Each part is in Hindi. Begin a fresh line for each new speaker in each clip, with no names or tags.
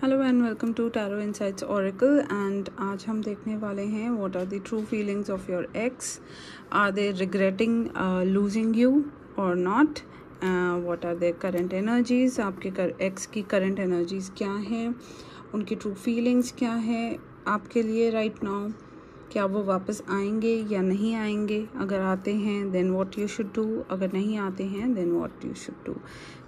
Hello and welcome to tarot insights oracle and आज हम देखने वाले हैं what are the true feelings of your ex. Are they regretting losing you or not? What are their current energies? आपके एक्स की करंट एनर्जीज क्या हैं? उनकी ट्रू फीलिंग्स क्या है आपके लिए राइट नाउ? क्या वो वापस आएंगे या नहीं आएंगे? अगर आते हैं then what you should do, अगर नहीं आते हैं then what you should do.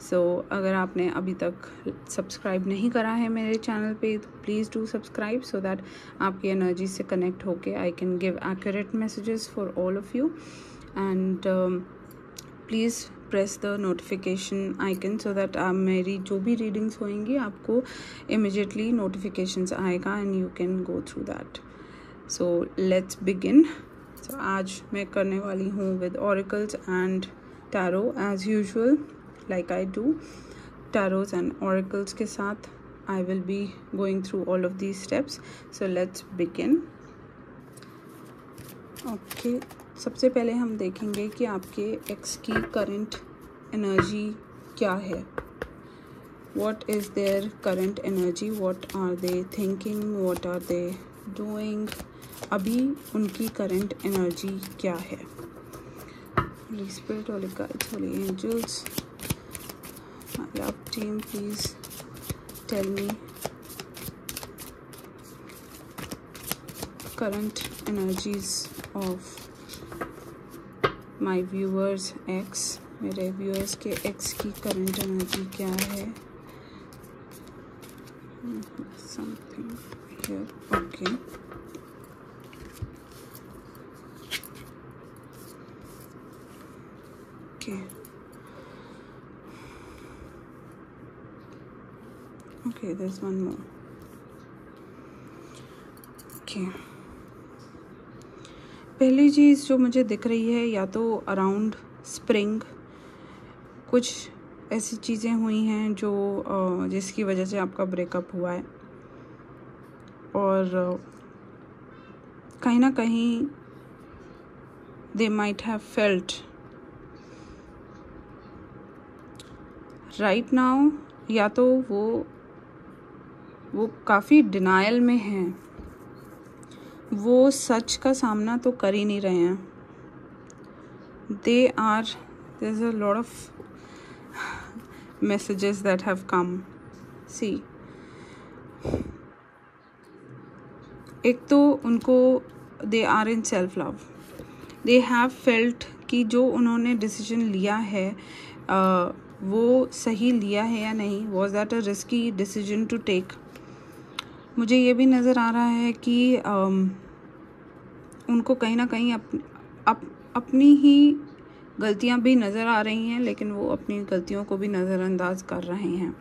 So अगर आपने अभी तक सब्सक्राइब नहीं करा है मेरे चैनल पे तो please do subscribe so that आपकी एनर्जी से कनेक्ट होके I can give accurate messages for all of you. And please press the notification icon so that मेरी जो भी रीडिंग्स होंगी आपको इमिजिएटली नोटिफिकेशंस आएगा and you can go through that. So let's begin. So आज मैं करने वाली हूँ with oracles and tarot as usual like I do. Tarots and oracles के साथ I will be going through all of these steps. So let's begin. Okay, सबसे पहले हम देखेंगे कि आपके एक्स की करंट एनर्जी क्या है. What is their current energy? What are they thinking? What are they doing? अभी उनकी करंट एनर्जी क्या है? Holy Spirit, Holy Guides, Holy Angels, my love team, please tell me current energies of my viewers X. मेरे viewers के X की current energy क्या है? Something here. Okay. Okay. Okay, there's one more. Okay. पहली चीज़ जो मुझे दिख रही है या तो अराउंड स्प्रिंग कुछ ऐसी चीज़ें हुई हैं जो जिसकी वजह से आपका ब्रेकअप हुआ है और कहीं ना कहीं they might have felt right now या तो वो काफ़ी डिनायल में हैं. वो सच का सामना तो कर ही नहीं रहे हैं. There is a lot of messages that have come. See, एक तो उनको they are in self love. They have felt कि जो उन्होंने डिसीजन लिया है वो सही लिया है या नहीं. Was that a risky decision to take? मुझे ये भी नज़र आ रहा है कि उनको कहीं ना कहीं अपनी ही गलतियां भी नज़र आ रही हैं लेकिन वो अपनी गलतियों को भी नज़रअंदाज कर रहे हैं.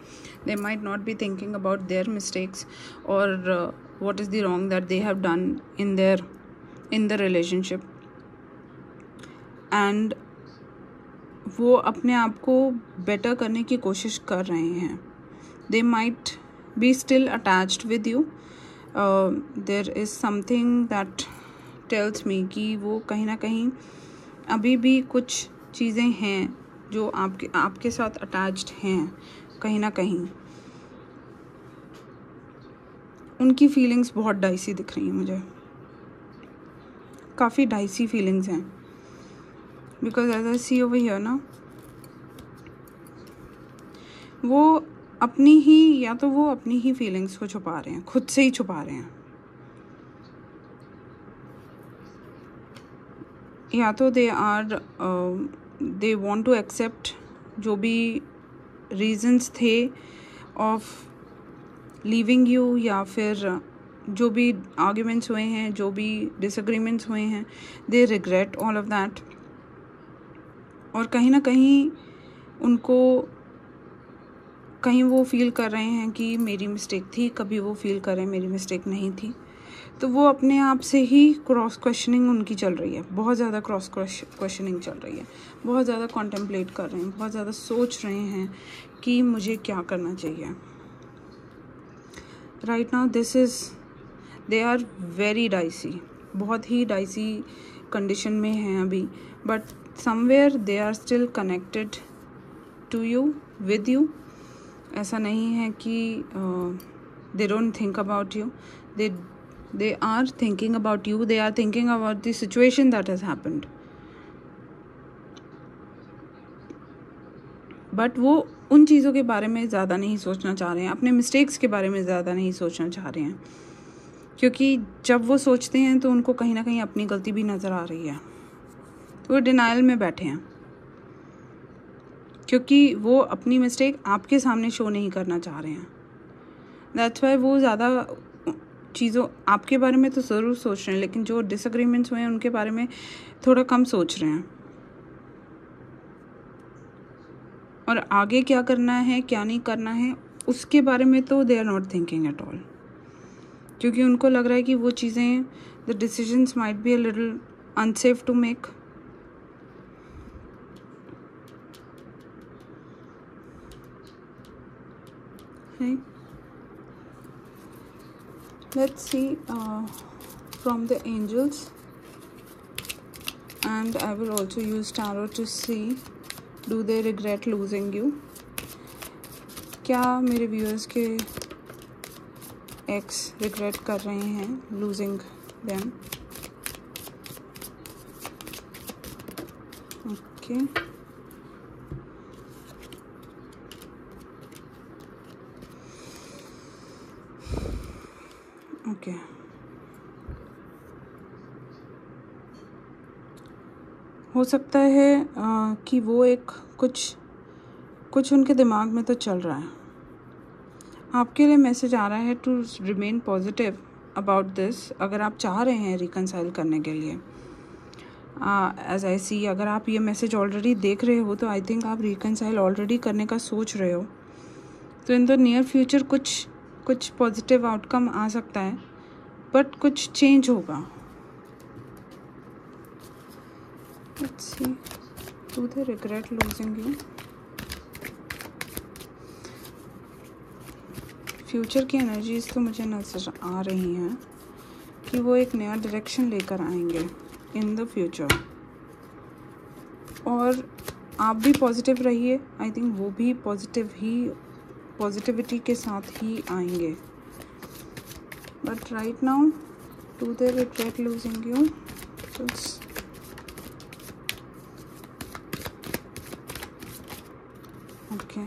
They might not be thinking about their mistakes और what is the wrong that they have done in the relationship. And वो अपने आप को बेटर करने की कोशिश कर रहे हैं. They might be still attached with you. There is something that tells me कि वो कहीं ना कहीं अभी भी कुछ चीज़ें हैं जो आपके साथ अटैच्ड हैं. कहीं ना कहीं उनकी फीलिंग्स बहुत डाइसी दिख रही हैं मुझे. काफ़ी डाइसी फीलिंग्स हैं because as I see over here ना वो अपनी ही फीलिंग्स को छुपा रहे हैं, खुद से ही छुपा रहे हैं. या तो दे वांट टू एक्सेप्ट जो भी रीजंस थे ऑफ लीविंग यू या फिर जो भी आर्ग्यूमेंट्स हुए हैं, जो भी डिसएग्रीमेंट्स हुए हैं, दे रिग्रेट ऑल ऑफ दैट. और कहीं ना कहीं उनको कहीं वो फील कर रहे हैं कि मेरी मिस्टेक थी. कभी वो फील कर रहे हैं मेरी मिस्टेक नहीं थी. तो वो अपने आप से ही क्रॉस क्वेश्चनिंग उनकी चल रही है. बहुत ज़्यादा क्रॉस क्वेश्चनिंग चल रही है. बहुत ज़्यादा कॉन्टेम्पलेट कर रहे हैं, बहुत ज़्यादा सोच रहे हैं कि मुझे क्या करना चाहिए. Right now they are very dicey. बहुत ही डाइसी कंडीशन में हैं अभी. But somewhere they are still connected to you, with you. ऐसा नहीं है कि They don't think about you. They are thinking about you. They are thinking about the situation that has happened. But वो उन चीज़ों के बारे में ज़्यादा नहीं सोचना चाह रहे हैं, अपने मिस्टेक्स के बारे में ज़्यादा नहीं सोचना चाह रहे हैं, क्योंकि जब वो सोचते हैं तो उनको कहीं ना कहीं अपनी गलती भी नज़र आ रही है। वो डिनाइल में बैठे हैं क्योंकि वो अपनी मिस्टेक आपके सामने शो नहीं करना चाह रहे हैं। दैट्स वाई वो ज़्यादा चीज़ों आपके बारे में तो ज़रूर सोच रहे हैं, लेकिन जो डिसएग्रीमेंट्स हुए हैं उनके बारे में थोड़ा कम सोच रहे हैं। और आगे क्या करना है क्या नहीं करना है उसके बारे में तो they are not thinking at all, क्योंकि उनको लग रहा है कि वो चीज़ें, the decisions might be a little unsafe to make. Let's see from the angels, and I will also use tarot to see do they regret losing you. क्या मेरे व्यूअर्स के एक्स रिग्रेट कर रहे हैं लूजिंग देम? ओके, ओके, हो सकता है कि वो एक कुछ उनके दिमाग में तो चल रहा है। आपके लिए मैसेज आ रहा है to remain positive about this, अगर आप चाह रहे हैं रिकनसाइल करने के लिए। एज आई सी, अगर आप ये मैसेज ऑलरेडी देख रहे हो तो आई थिंक आप रिकनसाइल ऑलरेडी करने का सोच रहे हो। तो इन द नियर फ्यूचर कुछ पॉजिटिव आउटकम आ सकता है, बट कुछ चेंज होगा। Let's see, do they regret losing you? Future की एनर्जीज तो मुझे नजर आ रही हैं कि वो एक नया डायरेक्शन लेकर आएंगे इन द फ्यूचर, और आप भी पॉजिटिव रहिए। आई थिंक वो भी पॉजिटिविटी के साथ ही आएंगे। But right now, do they regret losing you? Okay,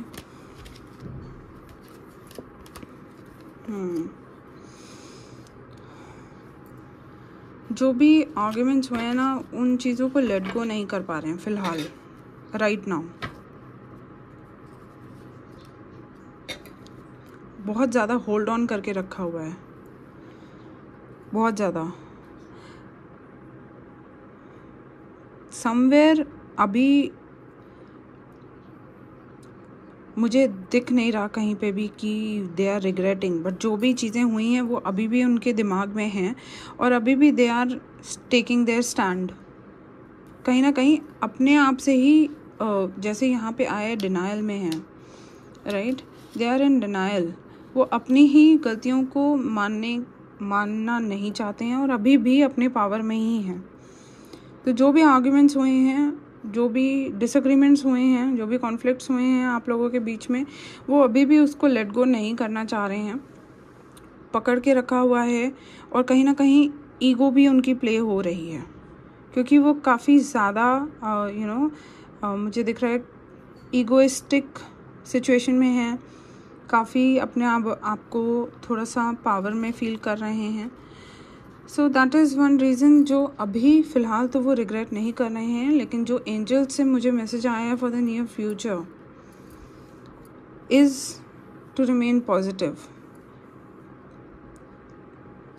जो भी आर्ग्यूमेंट्स हुए हैं ना, उन चीज़ों को लेट गो नहीं कर पा रहे हैं फ़िलहाल राइट नाउ। बहुत ज़्यादा होल्ड ऑन करके रखा हुआ है, बहुत ज़्यादा। समवेयर अभी मुझे दिख नहीं रहा कहीं पे भी कि दे आर रिग्रेटिंग, बट जो भी चीज़ें हुई हैं वो अभी भी उनके दिमाग में हैं, और अभी भी they are taking their stand. कहीं ना कहीं अपने आप से ही जैसे यहाँ पे आए डिनायल में हैं, right? They are in denial. वो अपनी ही गलतियों को मानना नहीं चाहते हैं और अभी भी अपने पावर में ही हैं। तो जो भी आर्ग्यूमेंट्स हुए हैं, जो भी डिसएग्रीमेंट्स हुए हैं, जो भी कॉन्फ्लिक्ट्स हुए हैं आप लोगों के बीच में, वो अभी भी उसको लेट गो नहीं करना चाह रहे हैं, पकड़ के रखा हुआ है। और कहीं ना कहीं ईगो भी उनकी प्ले हो रही है, क्योंकि वो काफ़ी ज़्यादा मुझे दिख रहा है ईगोइस्टिक सिचुएशन में है, काफ़ी अपने आपको थोड़ा सा पावर में फील कर रहे हैं। So that is one reason जो अभी फ़िलहाल तो वो रिग्रेट नहीं कर रहे हैं, लेकिन जो एंजल से मुझे मैसेज आया है for the near future is to remain positive.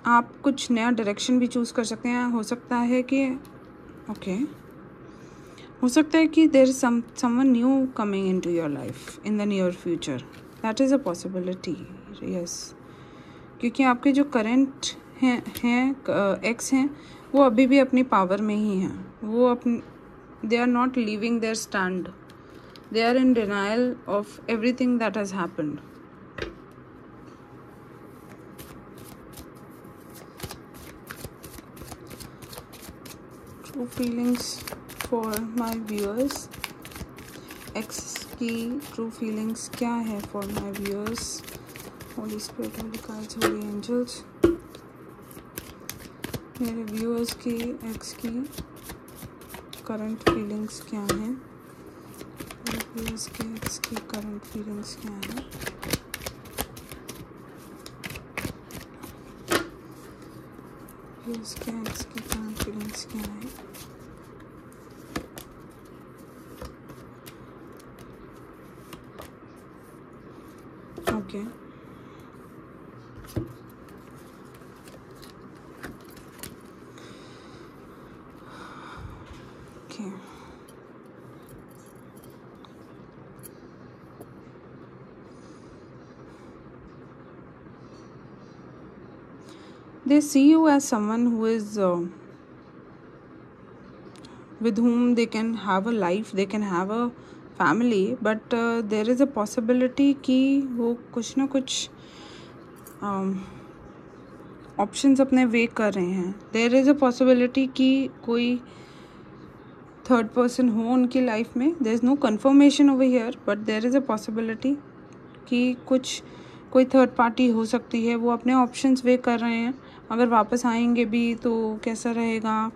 आप कुछ नया डायरेक्शन भी चूज़ कर सकते हैं। हो सकता है कि हो सकता है कि there is someone new coming into your life in the near future. That is a possibility, yes. क्योंकि आपके जो करंट हैं एक्स हैं, वो अभी भी अपनी पावर में ही हैं। वो they are not leaving their stand, they are in denial of everything that has happened. True feelings for my viewers, ex की ट्रू फीलिंग्स क्या है for my viewers? Holy spirit, holy cards, holy angels, मेरे व्यूअर्स की एक्स की करंट फीलिंग्स क्या हैं, मेरे व्यूअर्स के एक्स की करंट फीलिंग्स क्या हैं, व्यूअर्स के एक्स की करंट फीलिंग्स क्या हैं. Okay okay they see you as someone who is with whom they can have a life, they can have a family, but there is a possibility कि वो कुछ ना कुछ ऑप्शंस अपने वे कर रहे हैं. देयर इज़ अ पॉसिबिलिटी कि कोई थर्ड पर्सन हो उनकी लाइफ में. There is no confirmation over here, but there is a possibility कि कोई थर्ड पार्टी हो सकती है. वो अपने ऑप्शंस वे कर रहे हैं. अगर वापस आएंगे भी तो कैसा रहेगा,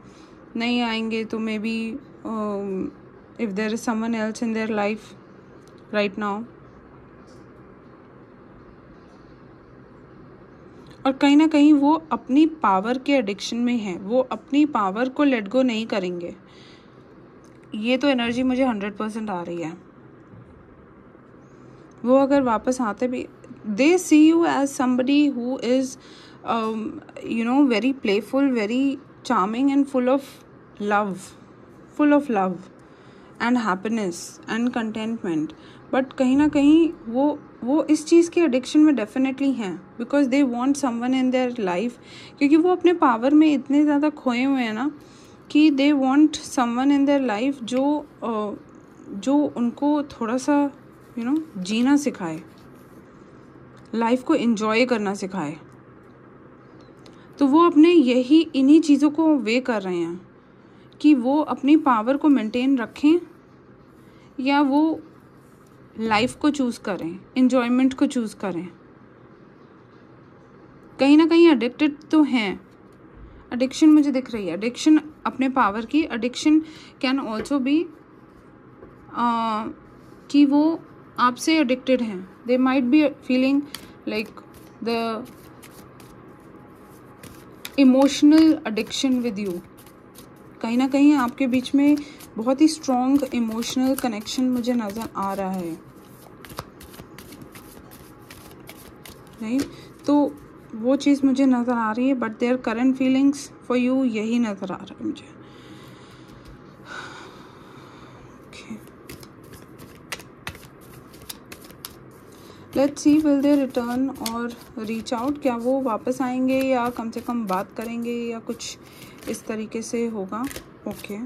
नहीं आएंगे तो maybe if there is someone else in their life right now. और कहीं ना कहीं वो अपनी पावर के एडिक्शन में है. वो अपनी पावर को लेट गो नहीं करेंगे. ये तो एनर्जी मुझे 100% आ रही है. वो अगर वापस आते भी, they see you as somebody who is very playful, very charming and full of love and happiness and contentment. But कहीं ना कहीं वो इस चीज़ के एडिक्शन में डेफिनेटली हैं, because they want someone in their life. क्योंकि वो अपने पावर में इतने ज़्यादा खोए हुए हैं ना कि they want someone in their life जो उनको थोड़ा सा जीना सिखाए, लाइफ को एंजॉय करना सिखाए. तो वो अपने इन्हीं चीज़ों को वे कर रहे हैं कि वो अपनी पावर को मेंटेन रखें या वो लाइफ को चूज़ करें, एंजॉयमेंट को चूज़ करें. कहीं ना कहीं एडिक्टेड तो हैं. एडिक्शन मुझे दिख रही है, एडिक्शन अपने पावर की. एडिक्शन कैन ऑल्सो बी कि वो आपसे एडिक्टेड हैं. They might be feeling like the emotional addiction with you. कहीं ना कहीं आपके बीच में बहुत ही स्ट्रॉन्ग इमोशनल कनेक्शन मुझे नज़र आ रहा है. नहीं तो वो चीज़ मुझे नज़र आ रही है. But their current feelings for you यही नज़र आ रहा है मुझे. Let's see will they return और रीच आउट. क्या वो वापस आएंगे या कम से कम बात करेंगे या कुछ इस तरीके से होगा. Okay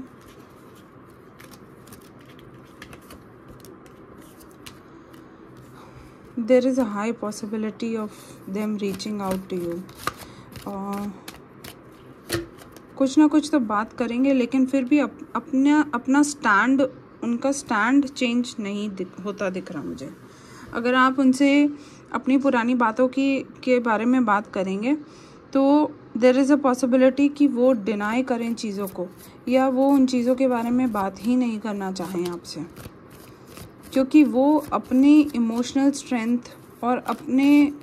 there is a high possibility of them reaching out to you. कुछ ना कुछ तो बात करेंगे, लेकिन फिर भी अपना स्टैंड, उनका स्टैंड चेंज नहीं होता दिख रहा मुझे. अगर आप उनसे अपनी पुरानी बातों के बारे में बात करेंगे तो देयर इज़ अ पॉसिबिलिटी कि वो डिनाई करें चीज़ों को, या वो उन चीज़ों के बारे में बात ही नहीं करना चाहें आपसे. क्योंकि वो अपनी इमोशनल स्ट्रेंथ और अपनी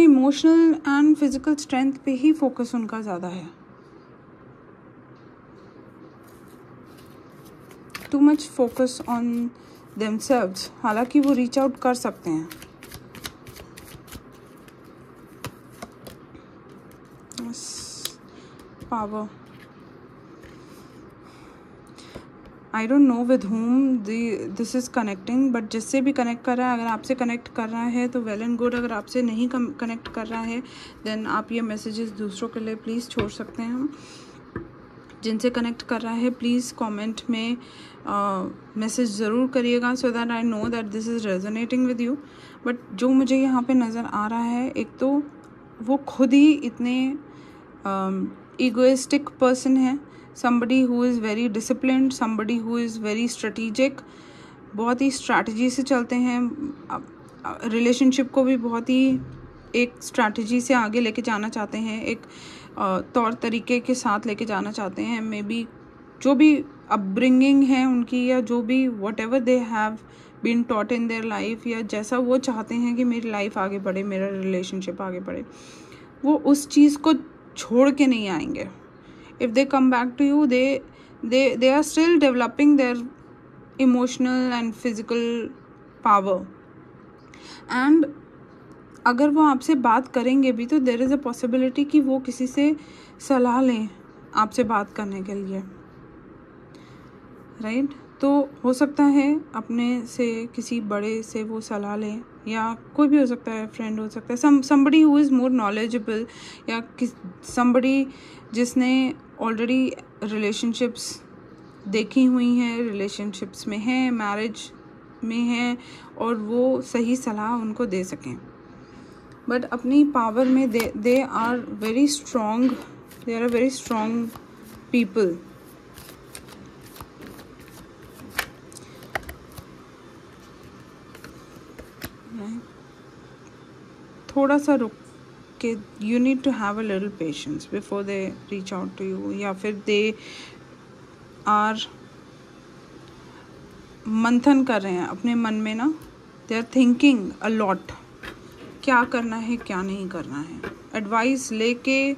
इमोशनल एंड फिज़िकल स्ट्रेंथ पे ही फोकस उनका ज़्यादा है. Too much focus on themselves. हालांकि वो रीच आउट कर सकते हैं. Power. I don't know with home this is connecting, but जिससे भी कनेक्ट कर रहा है, अगर आपसे कनेक्ट कर रहा है तो वेल एंड गुड. अगर आपसे नहीं कनेक्ट कर रहा है देन आप ये मैसेजेस दूसरों के लिए प्लीज़ छोड़ सकते हैं. जिनसे कनेक्ट कर रहा है प्लीज़ कमेंट में मैसेज ज़रूर करिएगा, so that I know that this is resonating with you. But जो मुझे यहाँ पे नज़र आ रहा है, एक तो वो खुद ही इतने ईगोइस्टिक पर्सन है. somebody who is very disciplined, somebody who is very strategic, बहुत ही स्ट्रैटेजी से चलते हैं, रिलेशनशिप को भी बहुत ही एक स्ट्रैटेजी से आगे लेके जाना चाहते हैं, एक तौर तरीके के साथ लेके जाना चाहते हैं। मे बी जो भी अपब्रिंगिंग है उनकी, या जो भी whatever they have been taught in their life, या जैसा वो चाहते हैं कि मेरी लाइफ आगे बढ़े, मेरा रिलेशनशिप आगे बढ़े, वो उस चीज़ को छोड़ के नहीं आएंगे। If they come back to you, they are still developing their emotional and physical power. And अगर वो आपसे बात करेंगे भी तो देयर इज़ अ पॉसिबिलिटी कि वो किसी से सलाह लें आपसे बात करने के लिए, राइट? तो हो सकता है अपने से किसी बड़े से वो सलाह लें, या कोई भी हो सकता है, फ्रेंड हो सकता है, somebody who is more knowledgeable, या somebody जिसने ऑलरेडी रिलेशनशिप्स देखी हुई हैं, रिलेशनशिप्स में हैं, मैरिज में हैं, और वो सही सलाह उनको दे सकें। बट अपनी पावर में they are very strong, they are a very strong people. थोड़ा सा रुक के, you need to have a little patience before they reach out to you, या फिर दे आर मंथन कर रहे हैं अपने मन में ना, they are thinking a lot, क्या करना है क्या नहीं करना है। एडवाइस लेके,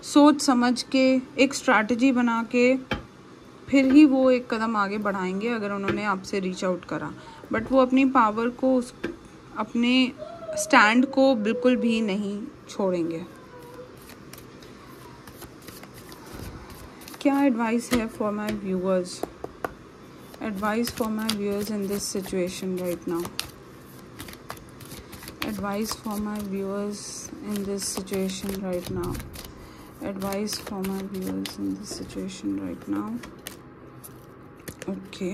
सोच समझ के, एक स्ट्रैटेजी बना के फिर ही वो एक कदम आगे बढ़ाएंगे अगर उन्होंने आपसे रीच आउट करा। बट वो अपनी पावर को, अपने स्टैंड को बिल्कुल भी नहीं छोड़ेंगे। क्या एडवाइस है for my viewers? Advice for my viewers in this situation right now. Advice for my viewers in this situation right now. Advice for my viewers in this situation right now. Okay.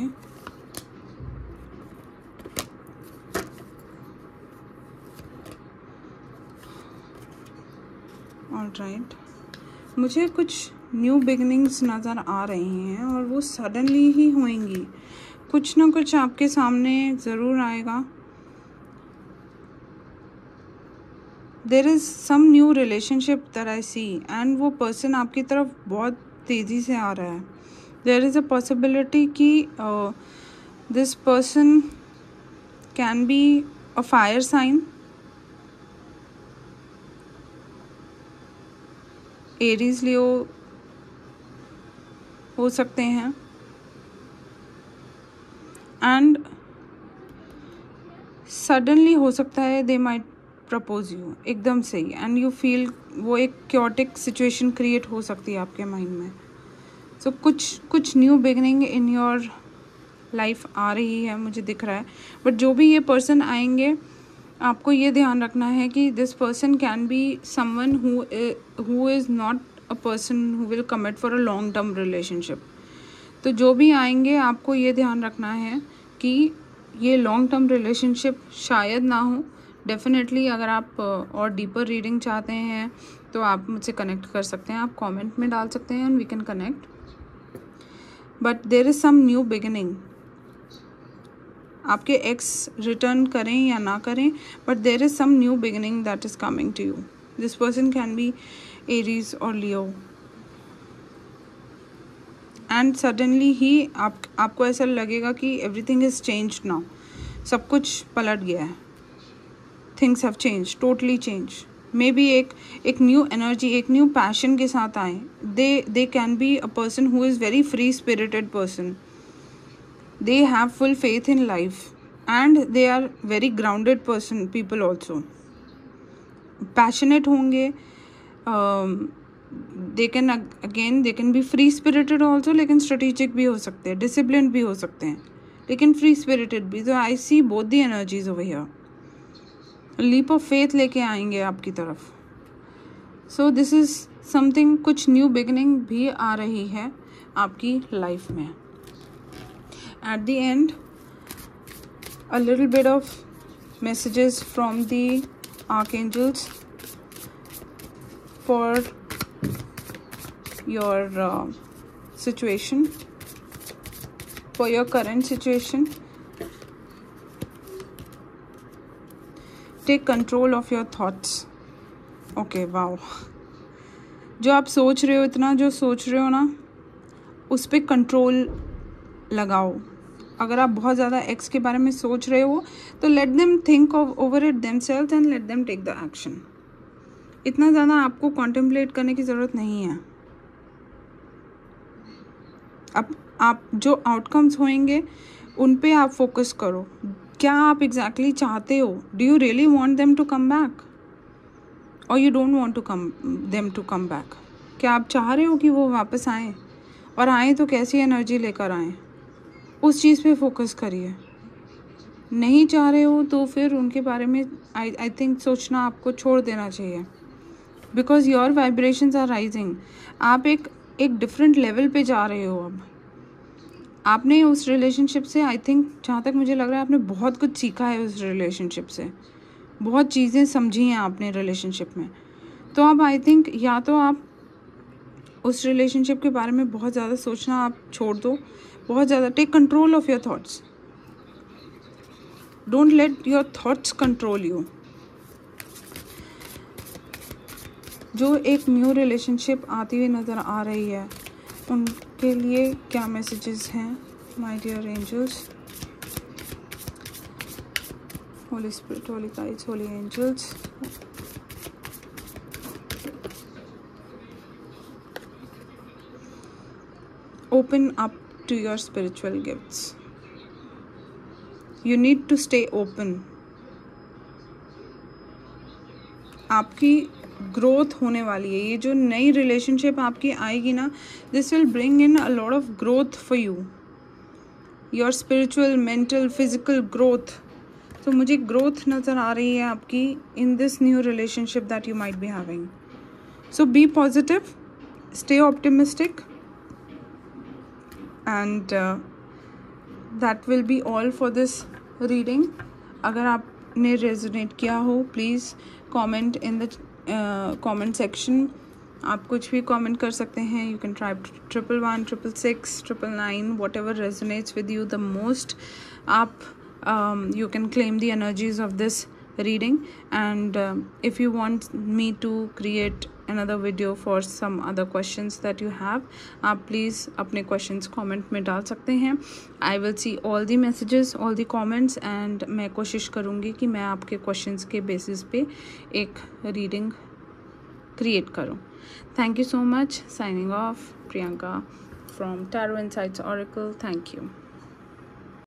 All right. मुझे कुछ न्यू बिगनिंग्स नज़र आ रही हैं, और वो सडनली ही होंगी। कुछ ना कुछ आपके सामने ज़रूर आएगा। There is some new relationship that I see, and वो पर्सन आपकी तरफ बहुत तेज़ी से आ रहा है। देर इज़ अ पॉसिबिलिटी कि this person can be a fire sign, Aries Leo हो सकते हैं, एंड सडनली हो सकता है दे माइट प्रपोज यू एकदम से ही, एंड यू फील वो एक क्योटिक सिचुएशन क्रिएट हो सकती है आपके माइंड में। सो कुछ new beginning in your life आ रही है, मुझे दिख रहा है। बट जो भी ये पर्सन आएंगे, आपको ये ध्यान रखना है कि this person can be someone who is not a person who will commit for a long term relationship. तो जो भी आएंगे आपको ये ध्यान रखना है कि ये लॉन्ग टर्म रिलेशनशिप शायद ना हो। डेफिनेटली अगर आप और डीपर रीडिंग चाहते हैं तो आप मुझसे कनेक्ट कर सकते हैं, आप कमेंट में डाल सकते हैं and we can connect. But there is some new beginning. आपके एक्स रिटर्न करें या ना करें, but there is some new beginning that is coming to you. This person can be Aries और लियो, एंड सडनली ही आपको ऐसा लगेगा कि एवरीथिंग इज़ चेंज्ड नाउ, सब कुछ पलट गया है, things have change, totally change. Maybe एक न्यू एनर्जी, एक न्यू पैशन के साथ आए। They can be a person who is very free spirited person, they have full faith in life, and they are very grounded person people also. Passionate होंगे, they can be free spirited also, लेकिन स्ट्रेटेजिक भी हो सकते हैं, डिसिप्लिन भी हो सकते हैं, लेकिन फ्री स्पिरिटेड भी। तो I see both the energies over here. Leap of faith लेके आएंगे आपकी तरफ। सो दिस इज़ समथिंग, कुछ न्यू बिगनिंग भी आ रही है आपकी लाइफ में। At the end a little bit of messages from the archangels for your situation, for your current situation. Take control of your thoughts. Okay, wow. जो आप सोच रहे हो, इतना जो सोच रहे हो ना, उस पर कंट्रोल लगाओ. अगर आप बहुत ज़्यादा एक्स के बारे में सोच रहे हो तो let them think over it themselves and let them take the action. इतना ज़्यादा आपको कॉन्टेम्पलेट करने की ज़रूरत नहीं है. अब आप जो आउटकम्स होंगे उन पे आप फोकस करो. क्या आप एग्जैक्टली चाहते हो? Do you really want them to come back or you don't want to come them to come back? क्या आप चाह रहे हो कि वो वापस आएँ, और आएँ तो कैसी एनर्जी लेकर आएँ? उस चीज़ पे फोकस करिए. नहीं चाह रहे हो तो फिर उनके बारे में आई थिंक सोचना आपको छोड़ देना चाहिए. Because your vibrations are rising. आप एक डिफरेंट लेवल पे जा रहे हो. अब आपने उस रिलेशनशिप से, आई थिंक जहाँ तक मुझे लग रहा है, आपने बहुत कुछ सीखा है उस रिलेशनशिप से. बहुत चीज़ें समझी हैं आपने रिलेशनशिप में. तो अब आई थिंक या तो आप उस रिलेशनशिप के बारे में बहुत ज़्यादा सोचना आप छोड़ दो. बहुत ज़्यादा take control of your thoughts. Don't let your thoughts control you. जो एक न्यू रिलेशनशिप आती हुई नज़र आ रही है, उनके लिए क्या मैसेजेस हैं my dear angels? Holy spirit, holy guides, holy angels, open up to your spiritual gifts. You need to stay open. आपकी ग्रोथ होने वाली है. ये जो नई रिलेशनशिप आपकी आएगी ना, this will bring in a lot of growth for you. Your spiritual, mental, physical growth. तो मुझे ग्रोथ नज़र आ रही है आपकी in this new relationship that you might be having. So be positive, stay optimistic, and that will be all for this reading. अगर आपने रेजोनेट किया हो, please comment in the comment section. आप कुछ भी कमेंट कर सकते हैं. You can try 111, 666, 999, what ever resonates with you the most. आप you can claim the energies of this reading, and if you want me to create another video for some other questions that you have, आप please अपने questions comment में डाल सकते हैं. I will see all the messages, all the comments, and मैं कोशिश करूँगी कि मैं आपके questions के basis पे एक reading create करूँ. Thank you so much. Signing off, Priyanka from Tarot Insights Oracle. Thank you.